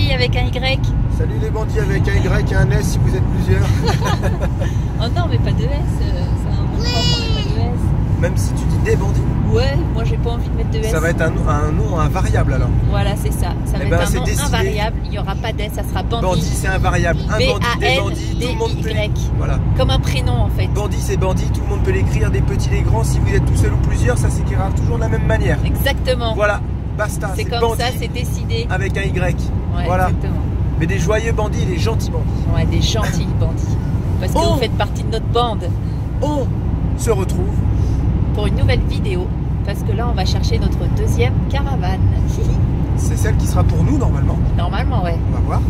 bandits avec un Y. Salut les bandits avec un Y et un S si vous êtes plusieurs. Oh non, mais pas de S, c'est un mot propre, mais pas de S. Même si tu dis des bandits. Ouais, moi j'ai pas envie de mettre de S. Ça va être un nom invariable alors. Voilà, c'est ça. Ça va être un nom invariable, il n'y aura pas d'S, ça sera bandit. Bandit c'est invariable. Un bandit, des bandits, tout le monde peut l'écrire. Voilà. Comme un prénom en fait. Bandit c'est bandit, tout le monde peut l'écrire, des petits, des grands. Si vous êtes tout seul ou plusieurs, ça s'écrira toujours de la même manière. Exactement. Voilà, basta. C'est comme ça, c'est décidé. Avec un Y. Ouais, voilà. Exactement. Mais des joyeux bandits et des gentils bandits. Ouais, des gentils bandits. Parce que vous faites partie de notre bande. On se retrouve pour une nouvelle vidéo. Parce que là, on va chercher notre deuxième caravane. C'est celle qui sera pour nous normalement. Normalement, ouais. On va voir.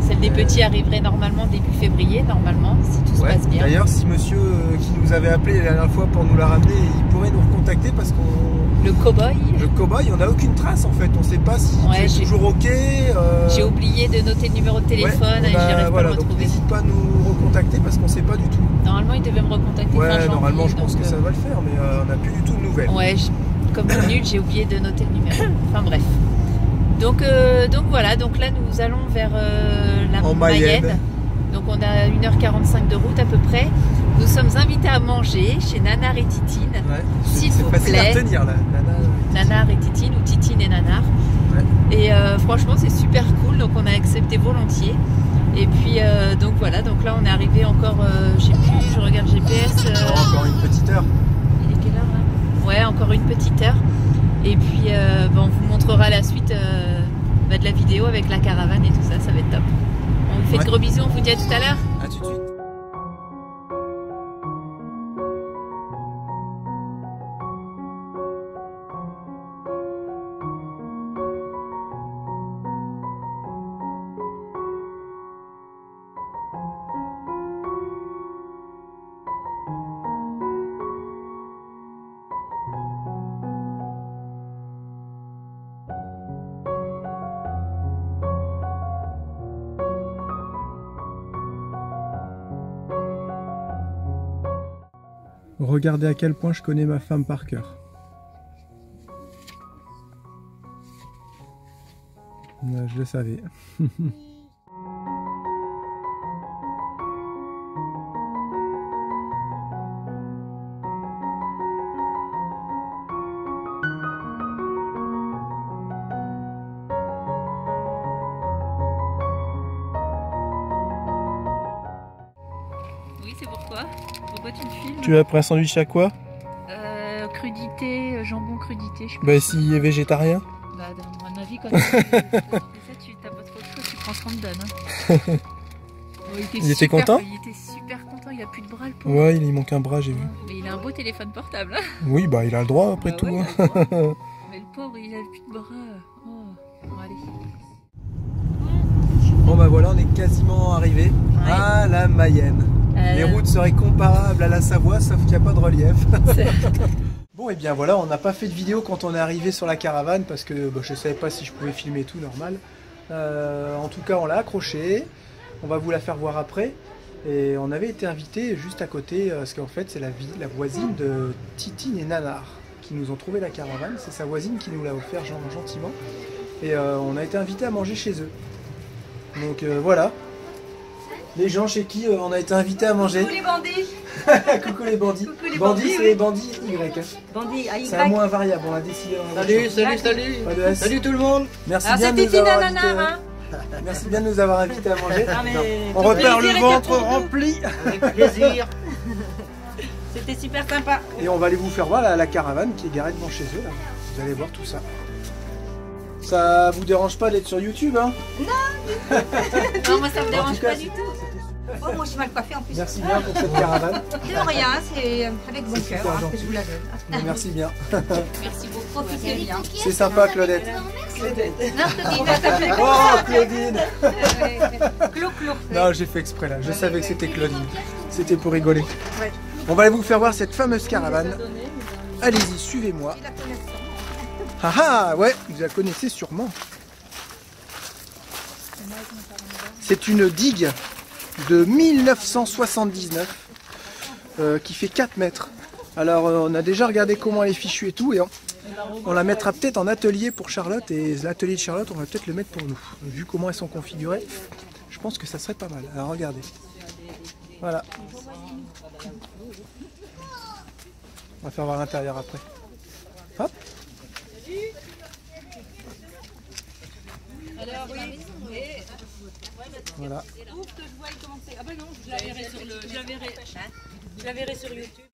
Celle des petits arriverait normalement début février, normalement, si tout se passe bien. D'ailleurs, si monsieur qui nous avait appelé la dernière fois pour nous la ramener, il pourrait nous recontacter parce qu'on... Le cow-boy. Le cow-boy, on n'a aucune trace en fait. On ne sait pas si c'est toujours ok. J'ai oublié de noter le numéro de téléphone et j'arrive pas à le retrouver. N'hésite pas à nous recontacter parce qu'on ne sait pas du tout. Normalement, il devait me recontacter fin janvier. Normalement, je pense que ça va le faire, mais on n'a plus du tout de nouvelles. Ouais, comme nul, j'ai oublié de noter le numéro. Enfin bref. Donc voilà, donc là nous allons vers la Mayenne. Donc on a 1h45 de route à peu près. Nous sommes invités à manger chez Nanar et Titine. Ouais, s'il vous plaît. C'est facile à retenir là. Nanar et Titine ou Titine et Nanar. Ouais. Et franchement c'est super cool, donc on a accepté volontiers. Et puis donc voilà, donc là on est arrivé encore, je sais plus, je regarde GPS. Encore une petite heure. Il est quelle heure là? Ouais, encore une petite heure. Et puis on vous montrera la suite de la vidéo avec la caravane et tout ça, ça va être top. On vous fait de gros bisous, on vous dit à tout à l'heure. À tout de suite. Regardez à quel point je connais ma femme par cœur. Je le savais. Oui, c'est pourquoi? Pourquoi tu me filmes? Tu as pris un sandwich à quoi? Crudité, jambon crudité. Je bah s'il est végétarien? Bah à mon avis quand tu fais ça, tu t'as pas trop le choix, tu prends ce qu'on te donne. Hein. Oh, il était content? Il était super content, il a plus de bras le pauvre. Ouais, il manque un bras, j'ai vu. Mais il a un beau téléphone portable. Hein. Oui, bah il a le droit après tout. Ouais, hein. Mais le pauvre, il a plus de bras. Oh, bon, allez. Bon bah voilà, on est quasiment arrivé à la Mayenne. Les routes seraient comparables à la Savoie, sauf qu'il n'y a pas de relief. Bon et bien voilà, on n'a pas fait de vidéo quand on est arrivé sur la caravane parce que je ne savais pas si je pouvais filmer tout normal. En tout cas, on l'a accroché. On va vous la faire voir après. Et on avait été invité juste à côté, parce qu'en fait c'est la voisine de Titine et Nanar qui nous ont trouvé la caravane. C'est sa voisine qui nous l'a offert gentiment. Et on a été invité à manger chez eux. Donc voilà, les gens chez qui on a été invité à manger. Coucou les bandits. Coucou les bandits. Coucou les bandits, bandits, c'est bandits Y. Bandits à Y. C'est un mot invariable, on a décidé. Salut Salut tout le monde. Merci Alors bien c'est de nous avoir Titine invités. Nanar, hein. Merci bien de nous avoir invités à manger. Ah, mais On repère le plaisir ventre était pour nous. rempli. Avec plaisir. C'était super sympa. Et on va aller vous faire voir la caravane qui est garée devant chez eux. Là. Vous allez voir tout ça. Ça vous dérange pas d'être sur YouTube, hein? Non, moi ça me dérange pas du tout. Oh, moi je suis mal coiffée en plus. Merci bien pour cette caravane. De rien, c'est avec bon cœur hein, que je vous la donne. Merci bien. Merci beaucoup. Profitez bien. C'est sympa, Claudette. Non, Claudine, ça s'appelait comme Oh, ça. Claudine. Clo. Non, j'ai fait exprès là. Je savais que c'était Claudine. C'était pour rigoler. Ouais. On va aller vous faire voir cette fameuse caravane. Allez-y, suivez-moi. Ah ah, ouais, vous la connaissez sûrement. C'est une digue de 1979 qui fait 4 mètres. Alors on a déjà regardé comment elle est fichue et tout, et On la mettra peut-être en atelier pour Charlotte, et l'atelier de Charlotte, on va peut-être le mettre pour nous. Vu comment elles sont configurées, je pense que ça serait pas mal. Alors regardez. Voilà. On va faire voir l'intérieur après. Hop. Alors oui. Voilà. Ouf que je vois commencer. Ah bah non, je la verrai sur le. Je la verrai sur YouTube.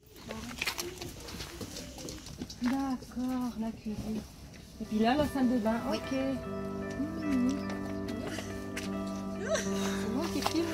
D'accord, la cuisine. Et puis là, la salle de bain. Oui. Ok. C'est moi qui filme.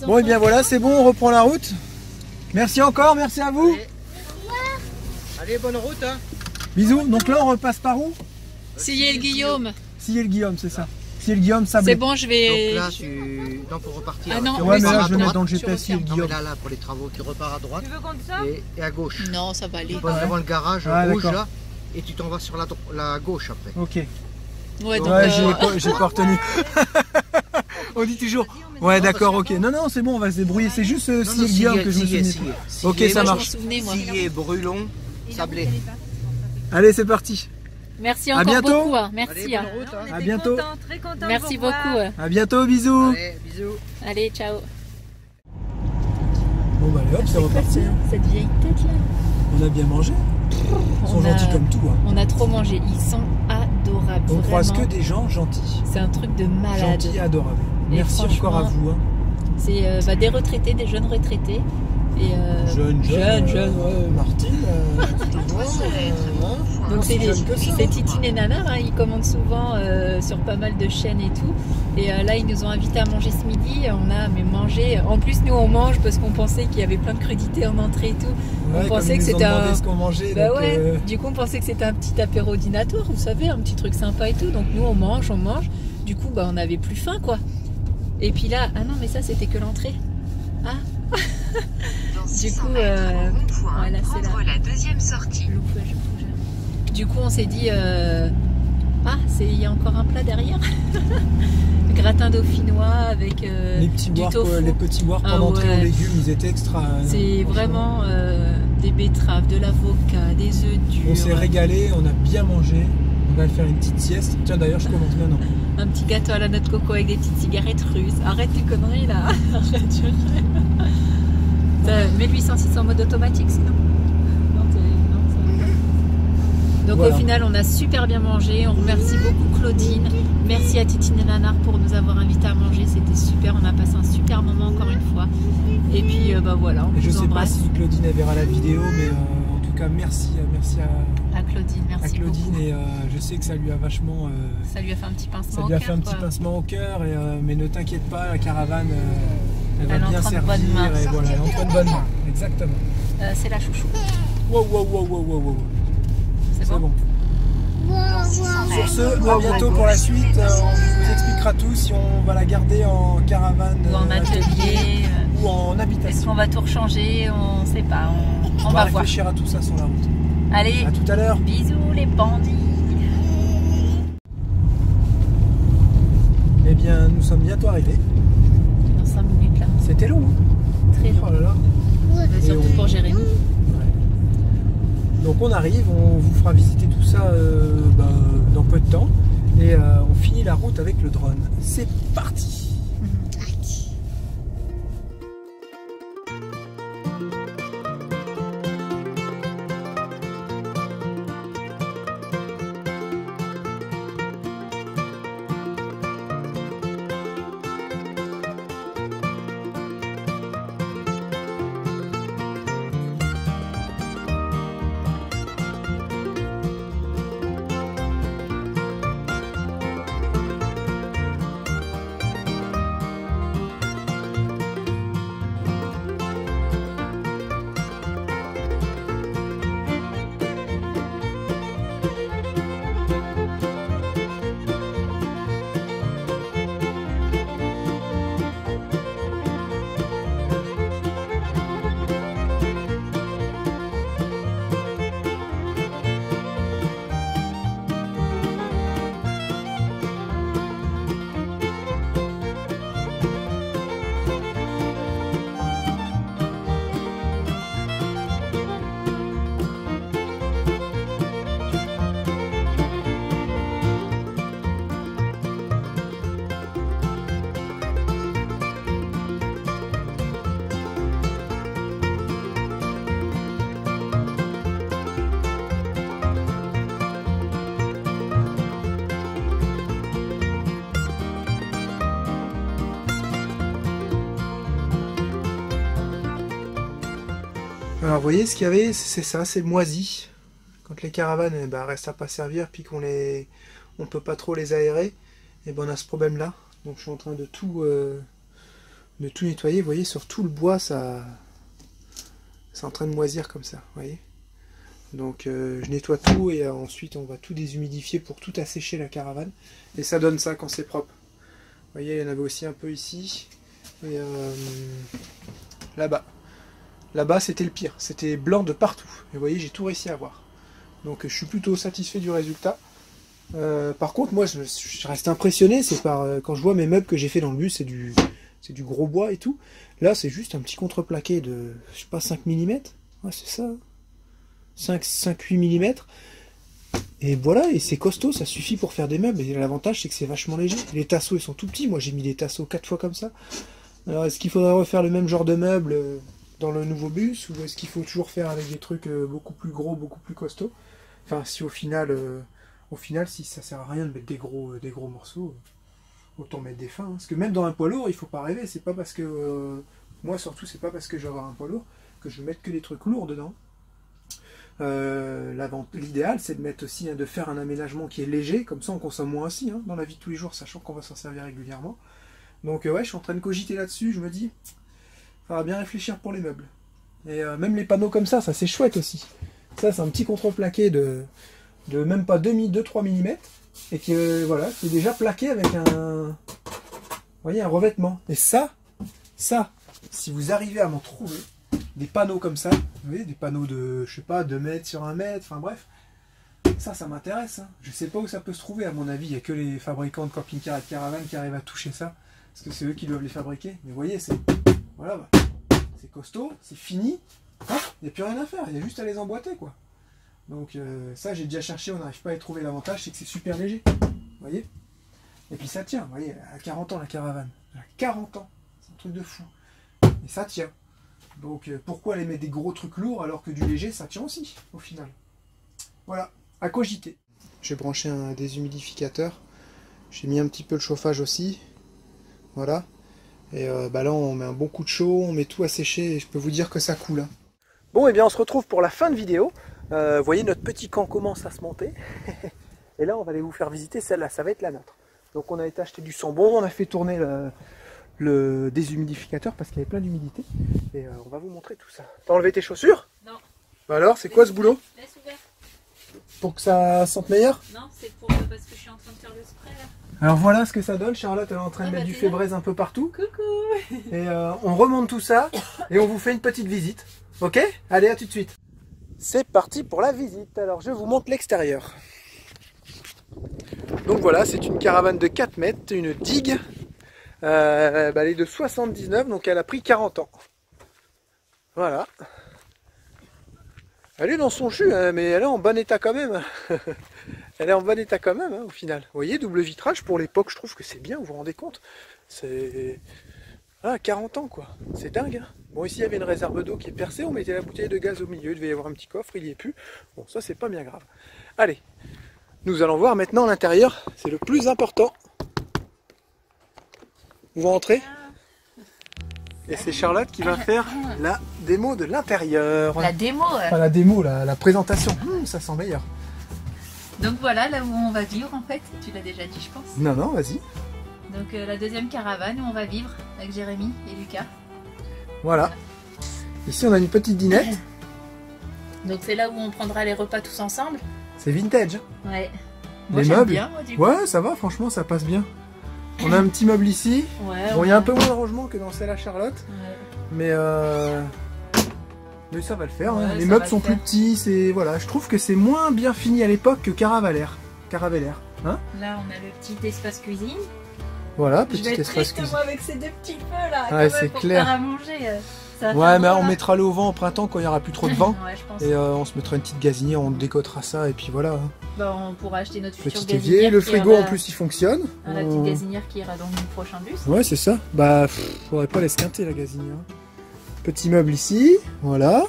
Bon, et bien voilà, c'est bon, on reprend la route. Merci encore, merci à vous. Allez, bonne route. Hein. Bisous. Donc là, on repasse par où? Sillé-le-Guillaume. Sillé-le-Guillaume, c'est ça. Sillé-le-Guillaume, Sablé. C'est bon, je vais. Donc là, non, pour repartir. Ah non, ouais, mais là, à je vais mettre droite. dans le GPS Sillé-le-Guillaume. Là, pour les travaux, tu repars à droite Tu veux qu'on te sorte et à gauche. Non, ça va aller. Tu passes devant le garage rouge d'accord. là, et tu t'en vas sur la gauche après. Ok. Ouais, donc, Ouais, j'ai pas retenu. On dit toujours. Ouais, d'accord, ok. Non, non, c'est bon, on va se débrouiller. C'est juste Sillé-le-Guillaume que je me souviens. Ok, ça marche. Sillé, Brulon, Sablé. Allez, c'est parti. Merci À encore bientôt. beaucoup. Hein. Merci. Allez, Hein. bonne route. Hein. À bientôt. Très content. Merci beaucoup. À bientôt, bisous. Allez, bisous. Allez, ciao. Bon, bah, allez, hop, c'est reparti. Hein. Cette vieille tête là. On a bien mangé. Ils sont gentils comme tout. Hein. On a trop mangé. Ils sont adorables. On croise vraiment. que des gens gentils. C'est un truc de malade. Gentils et adorables. Et Merci encore à franchement, vous. Hein. C'est des retraités, des jeunes retraités. Et Jeune, ouais. Martine. Donc c'est jeune que ça. Titine et Nanar, hein, ils commandent souvent sur pas mal de chaînes et tout. Et là ils nous ont invités à manger ce midi. On a mangé. En plus nous on mange parce qu'on pensait qu'il y avait plein de crudités en entrée et tout. Ouais, on pensait que c'était un. Ce qu'on mangeait, Bah donc, ouais. Du coup on pensait que c'était un petit apéro dînatoire, vous savez, un petit truc sympa et tout. Donc nous on mange. Du coup bah on avait plus faim quoi. Et puis là, ah non mais ça c'était que l'entrée. Ah. Du coup, voilà, c'est la deuxième sortie. Du coup, on s'est dit, il y a encore un plat derrière. Gratin dauphinois avec les petits du boires, tofu. les petits boires pour l'entrée aux légumes, ils étaient extra. C'est vraiment des betteraves, de l'avocat, des œufs durs. On s'est régalé, on a bien mangé. On va faire une petite sieste. Tiens, d'ailleurs, je commence maintenant. Un petit gâteau à la noix de coco avec des petites cigarettes russes. Arrête tes conneries là. Arrête tu mets le 806 en mode automatique sinon. Donc voilà. Au final on a super bien mangé. On remercie beaucoup Claudine. Merci à Titine et Nanar pour nous avoir invités à manger. C'était super. On a passé un super moment encore une fois. Et puis voilà, on je vous embrasse. Je sais pas si Claudine elle verra la vidéo, mais en tout cas merci à Claudine. Merci Claudine beaucoup. Et je sais que ça lui a vachement. Ça lui a fait un petit pincement. Ça lui a fait un petit pincement au cœur. Mais ne t'inquiète pas, la caravane. Elle va bien servir et voilà, elle entre une bonne main. Exactement. C'est la chouchou. Wow. C'est bon. Sur ce, à bientôt pour la suite. On vous expliquera tout si on va la garder en caravane ou en atelier ou en habitation. Est-ce qu'on va tout rechanger? On ne sait pas. On va réfléchir voir. À tout ça sur la route. Allez, à tout à l'heure. Bisous les bandits. Eh bien, nous sommes bientôt arrivés. Dans 5 minutes là. C'était long. Très long. Oh là là. Surtout pour Jérémy. Donc on arrive, on vous fera visiter tout ça dans peu de temps. Et on finit la route avec le drone. C'est parti. Alors vous voyez ce qu'il y avait, c'est ça, c'est moisi. Quand les caravanes restent à pas servir, puis on peut pas trop les aérer, et on a ce problème là. Donc je suis en train de tout nettoyer. Vous voyez, sur tout le bois, ça c'est en train de moisir comme ça, vous voyez. Donc je nettoie tout et ensuite on va tout déshumidifier pour tout assécher la caravane. Et ça donne ça quand c'est propre. Vous voyez, il y en avait aussi un peu ici. Et là-bas. Là-bas, c'était le pire. C'était blanc de partout. Et vous voyez, j'ai tout réussi à voir. Donc, je suis plutôt satisfait du résultat. Par contre, moi, je reste impressionné. C'est par quand je vois mes meubles que j'ai fait dans le bus, c'est du gros bois et tout. Là, c'est juste un petit contreplaqué de, je sais pas, 5 mm. Ouais, c'est ça. 5-8 mm. Et voilà, et c'est costaud, ça suffit pour faire des meubles. Et l'avantage, c'est que c'est vachement léger. Les tasseaux, ils sont tout petits. Moi, j'ai mis des tasseaux 4 fois comme ça. Alors, est-ce qu'il faudrait refaire le même genre de meubles dans le nouveau bus, ou est-ce qu'il faut toujours faire avec des trucs beaucoup plus gros, beaucoup plus costauds? Enfin, si au final, si ça sert à rien de mettre des gros morceaux, autant mettre des fins. Hein. Parce que même dans un poids lourd, il faut pas rêver. C'est pas parce que moi surtout, c'est pas parce que je vais avoir un poids lourd que je vais mettre que des trucs lourds dedans. L'idéal, c'est de mettre aussi, de faire un aménagement qui est léger, comme ça on consomme moins aussi dans la vie de tous les jours, sachant qu'on va s'en servir régulièrement. Donc ouais, je suis en train de cogiter là-dessus. Je me dis, il faudra bien réfléchir pour les meubles. Et même les panneaux comme ça c'est chouette aussi. Ça, c'est un petit contreplaqué de même pas 2-3 mm. Et qui, voilà, qui est déjà plaqué avec un revêtement. Et ça, si vous arrivez à m'en trouver, des panneaux comme ça, vous voyez, des panneaux de, je sais pas, 2 mètres sur 1 mètre, enfin bref, ça m'intéresse. Hein. Je sais pas où ça peut se trouver, à mon avis. Il n'y a que les fabricants de camping-car et de caravanes qui arrivent à toucher ça. Parce que c'est eux qui doivent les fabriquer. Mais vous voyez, c'est costaud, c'est fini. Il n'y a plus rien à faire, il y a juste à les emboîter, quoi. Donc ça, j'ai déjà cherché, on n'arrive pas à y trouver. L'avantage, c'est que c'est super léger. Vous voyez. Et puis ça tient, vous voyez, à 40 ans la caravane. À 40 ans, c'est un truc de fou. Et ça tient. Donc pourquoi aller mettre des gros trucs lourds alors que du léger, ça tient aussi, au final. Voilà, à cogiter. J'ai branché un déshumidificateur. J'ai mis un petit peu le chauffage aussi. Voilà. Et là, on met un bon coup de chaud, on met tout à sécher et je peux vous dire que ça coule. Hein. Bon, et bien on se retrouve pour la fin de vidéo. Vous voyez, notre petit camp commence à se monter. Et là, on va aller vous faire visiter celle-là, ça va être la nôtre. Donc on a été acheter du sambon, on a fait tourner le déshumidificateur parce qu'il y avait plein d'humidité. Et on va vous montrer tout ça. T'as enlevé tes chaussures? Non. Bah alors, c'est quoi ce boulot? Laisse ouvert. Pour que ça sente meilleur? Non, c'est parce que je suis en train de faire le spray là. Alors voilà ce que ça donne. Charlotte, elle est en train de mettre du Febreze un peu partout. Coucou. Et on remonte tout ça et on vous fait une petite visite. Ok? Allez, à tout de suite. C'est parti pour la visite. Alors je vous montre l'extérieur. Donc voilà, c'est une caravane de 4 mètres, une digue. Elle est de 79, donc elle a pris 40 ans. Voilà. Elle est dans son jus, hein, mais elle est en bon état quand même. Elle est en bon état quand même, au final. Vous voyez, double vitrage, pour l'époque, je trouve que c'est bien, vous vous rendez compte? C'est... 40 ans, quoi. C'est dingue, hein. Bon, ici, il y avait une réserve d'eau qui est percée, on mettait la bouteille de gaz au milieu, il devait y avoir un petit coffre, il n'y est plus. Bon, ça, c'est pas bien grave. Allez, nous allons voir maintenant l'intérieur, c'est le plus important. Vous rentrez? Et c'est Charlotte qui va faire la démo de l'intérieur. La démo, Enfin, la démo, la présentation. Ça sent meilleur. Donc voilà, là où on va vivre en fait. Tu l'as déjà dit, je pense. Non, non, vas-y. Donc la deuxième caravane où on va vivre avec Jérémy et Lucas. Voilà. Ici, on a une petite dinette. Donc c'est là où on prendra les repas tous ensemble. C'est vintage. Ouais. Moi, les j'aime meubles. bien, moi, du coup. Ouais, ça va, franchement, ça passe bien. On a un petit meuble ici. Ouais, bon, il y a un peu moins de rangement que dans celle à Charlotte. Ouais. Mais ça va le faire. Ouais, hein. Les meubles sont plus petits. Voilà, je trouve que c'est moins bien fini à l'époque que Caravelaire. Hein, là, on a le petit espace cuisine. Voilà, petit espace cuisine. Je vais être triste, moi, avec ces deux petits feux là. Ouais, c'est clair. Faire à manger. Ouais, mais on mettra le vent au printemps quand il n'y aura plus trop de vent. Ouais, je pense. Et on se mettra une petite gazinière, on décotera ça et puis voilà. Bah, on pourra acheter notre futur petit gazinière. évier, le frigo en plus il fonctionne. La petite gazinière qui ira dans le prochain bus. Ouais, c'est ça. Bah, faudrait pas l'esquinter la gazinière. Petit meuble ici, voilà.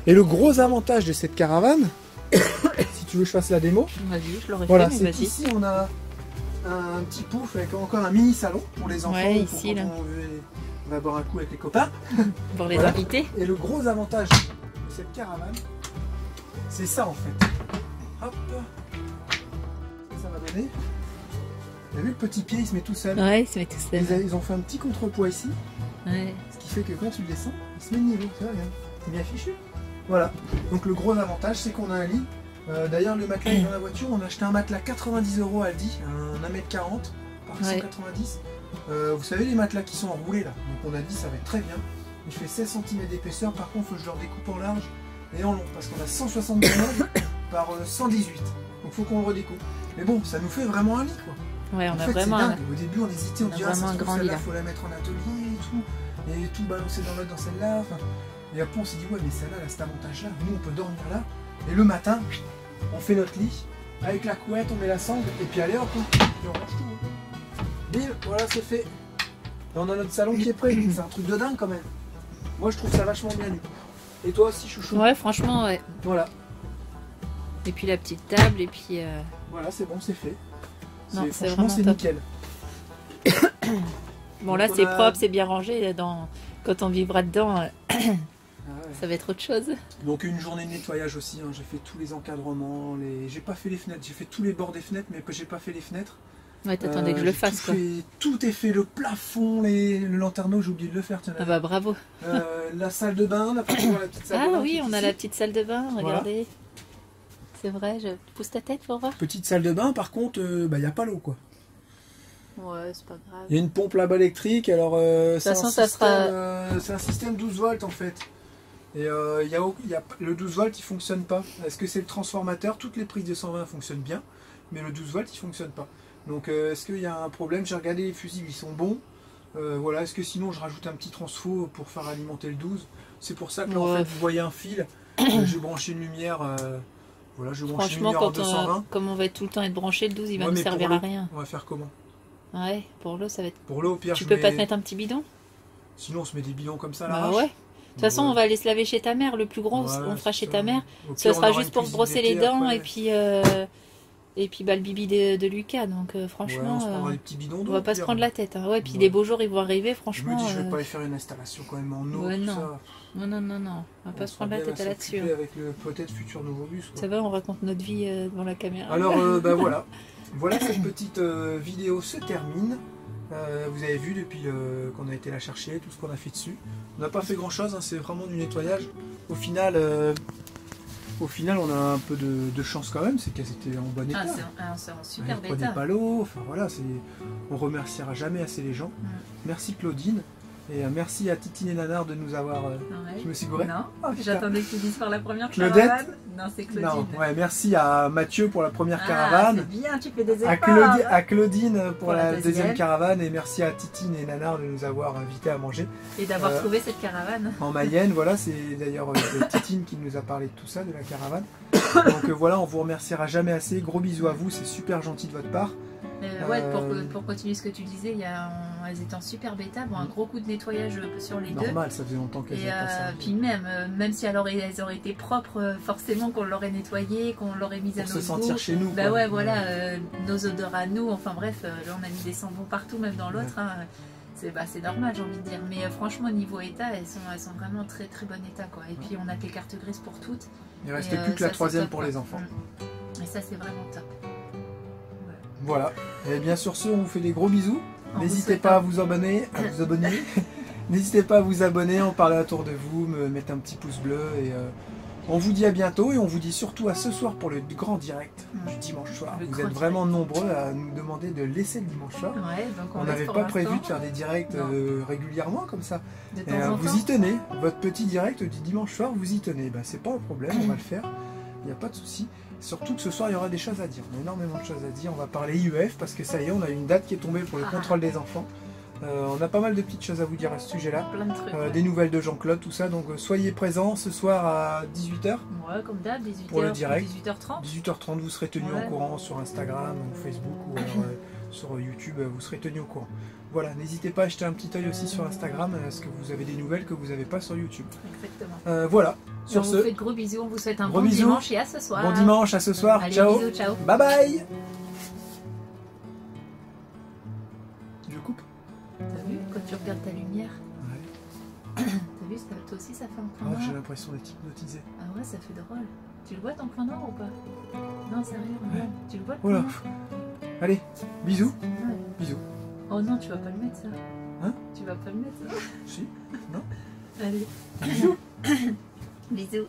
Et le gros avantage de cette caravane, si tu veux que je fasse la démo, vas-y, je l'aurais voilà, fait, c'est mais vas-y. ici on a un petit pouf avec encore un mini salon pour les enfants. Ouais, ici, là. On va boire un coup avec les copains. Pour les invités. Et le gros avantage cette caravane, c'est ça en fait. Hop. Ça va donner. Vous avez vu le petit pied, il se met tout seul. Ouais, il se met tout seul. Ils ont fait un petit contrepoids ici. Ouais. Ce qui fait que quand tu le descends, il se met de niveau. Tu vois, regarde. C'est bien fichu. Voilà. Donc le gros avantage, c'est qu'on a un lit. D'ailleurs, le matelas est dans la voiture. On a acheté un matelas 90 € à Aldi, un 1m40 par 190. Vous savez les matelas qui sont enroulés là. Donc on a dit ça va être très bien. Il fait 16 cm d'épaisseur. Par contre, il faut que je leur découpe en large et en long parce qu'on a 179 par 118. Donc il faut qu'on le redécoupe. Mais bon, ça nous fait vraiment un lit quoi. Ouais, on en a fait, vraiment dingue. Au début, on hésitait, on disait ah, ça se trouve, celle-là, il faut la mettre en atelier et tout balancer dans l'autre dans celle-là. Enfin, et après, on s'est dit ouais, mais celle-là, cet avantage-là, nous, on peut dormir là. Et le matin, on fait notre lit avec la couette, on met la sangle et puis allez hop, et on range tout. Bim, voilà, c'est fait. Et on a notre salon qui est prêt. C'est un truc de dingue quand même. Moi, je trouve ça vachement bien lu. Et toi aussi, chouchou? Ouais, franchement, ouais. Voilà. Et puis la petite table, et puis. Voilà, c'est bon, c'est fait. Franchement, c'est nickel. Bon, là, c'est propre, c'est bien rangé. Quand on vivra dedans, ça va être autre chose. Donc, une journée de nettoyage aussi. Hein. J'ai fait tous les encadrements. J'ai pas fait les fenêtres. J'ai fait tous les bords des fenêtres, mais j'ai pas fait les fenêtres. Ouais, t'attendais que je le fasse, quoi. Tout est fait. Le plafond, le lanterneau, j'ai oublié de le faire. Tiens, ah bah, bravo. La salle de bain, la petite salle de bain. Ah oui, on a la petite salle de bain, regardez. Voilà. C'est vrai, je pousse ta tête pour voir. Petite salle de bain, par contre, il n'y a pas l'eau, quoi. Ouais, c'est pas grave. Il y a une pompe là-bas électrique, alors c'est un système 12 volts en fait. Et le 12 volts il fonctionne pas. Est-ce que c'est le transformateur? Toutes les prises de 120 fonctionnent bien, mais le 12 volts il fonctionne pas. Donc est-ce qu'il y a un problème? J'ai regardé les fusibles, ils sont bons. Voilà, est-ce que sinon je rajoute un petit transfo pour faire alimenter le 12? C'est pour ça que là, en fait, vous voyez un fil. J'ai branché une lumière. Voilà, je branche une lumière en 220. Comme on va tout le temps être branché, le 12 il va nous servir à rien. On va faire comment? Ouais, pour l'eau ça va être... Pour l'eau, Pierre, tu peux pas te mettre un petit bidon? Sinon on se met des bidons comme ça là. Bah ouais. De toute façon on va aller se laver chez ta mère. Le plus gros on fera chez ta mère. Ce sera juste pour se brosser les dents après. Et puis bah, le bibi de Lucas. Donc franchement on, des petits bidons on va pas se prendre la tête. Hein. Ouais, puis les beaux jours ils vont arriver franchement. Je me dis je vais pas aller faire une installation quand même en eau. Ouais, tout non. Ça. Non. On va pas se prendre la tête là-dessus. Avec le peut-être futur nouveau bus. Quoi. Ça va, on raconte notre vie devant la caméra. Alors bah voilà. Voilà, cette petite vidéo se termine. Vous avez vu depuis qu'on a été la chercher, tout ce qu'on a fait dessus. On n'a pas fait grand chose, hein, c'est vraiment du nettoyage. Au final, on a un peu de chance quand même, c'est qu'elles étaient en bon état. C'est en super état. On ne prenait pas l'eau, enfin voilà, on remerciera jamais assez les gens. Merci Claudine. Et merci à Titine et Nanar de nous avoir... Je me suis gouré. Non, j'attendais que tu dises pour la première Claudette. caravane. Non, c'est Claudine. Non, ouais, merci à Mathieu pour la première caravane. C'est bien, tu fais des efforts. À Claudine pour la deuxième caravane. Et merci à Titine et Nanar de nous avoir invités à manger. Et d'avoir trouvé cette caravane. En Mayenne, voilà, c'est d'ailleurs Titine qui nous a parlé de tout ça, de la caravane. Donc voilà, on vous remerciera jamais assez. Gros bisous à vous, c'est super gentil de votre part. Ouais, pour continuer ce que tu disais, elles étaient en super bêta. Bon, un gros coup de nettoyage sur les deux. Normal, ça faisait longtemps qu'elles étaient passées. Puis même si alors elles auraient été propres, forcément qu'on l'aurait nettoyé, qu'on l'aurait mise à notre goût. Pour se sentir chez nous. Bah ouais, voilà, nos odeurs à nous. Enfin bref, là on a mis des sambons partout, même dans l'autre. Hein. C'est normal, j'ai envie de dire. Mais franchement, niveau état, elles sont vraiment très très bon état, quoi. Et puis on a les cartes grises pour toutes. Il ne reste plus que la troisième pour les enfants. Et ça, c'est vraiment top. Voilà. Et bien sur ce, on vous fait des gros bisous. N'hésitez pas à vous abonner. N'hésitez pas à vous abonner, en parler autour de vous, me mettre un petit pouce bleu. Et on vous dit à bientôt. Et on vous dit surtout à ce soir pour le grand direct du dimanche soir. Vous êtes vraiment nombreux à nous demander de laisser le dimanche soir. Ouais, donc on n'avait pas prévu de faire des directs régulièrement comme ça. De temps en temps. Vous y tenez. Votre petit direct du dimanche soir, vous y tenez. Ben, c'est pas un problème, on va le faire. Il n'y a pas de souci. Surtout que ce soir, il y aura des choses à dire. On a énormément de choses à dire. On va parler IEF parce que ça y est, on a une date qui est tombée pour le contrôle des enfants. On a pas mal de petites choses à vous dire à ce sujet-là. Plein de trucs. Des nouvelles de Jean-Claude, tout ça. Donc soyez présents ce soir à 18h. Ouais, comme d'hab, 18h. Pour le direct. 18h30. 18h30, vous serez tenus au courant sur Instagram ou Facebook ou alors, sur YouTube, vous serez tenus au courant. Voilà, n'hésitez pas à jeter un petit œil aussi sur Instagram, parce que vous avez des nouvelles que vous n'avez pas sur YouTube. Exactement. Voilà. Sur ce, on vous fait de gros bisous, on vous souhaite un bon dimanche et à ce soir. Bon dimanche, à ce soir. Allez, ciao. Bisous, ciao. Bye bye. Je coupe. T'as vu, quand tu regardes ta lumière, ouais. vu, toi aussi ça fait un point Oh, noir. j'ai l'impression d'être hypnotisé. Ah ouais, ça fait drôle. Tu le vois ton point noir ou pas? Non, sérieux, regarde. Tu le vois le point Voilà. noir? Allez, bisous. Ouais. Bisous. Oh non, tu vas pas le mettre ça. Hein? Tu vas pas le mettre ça. Si. Non. Allez. Bisous. Bisous.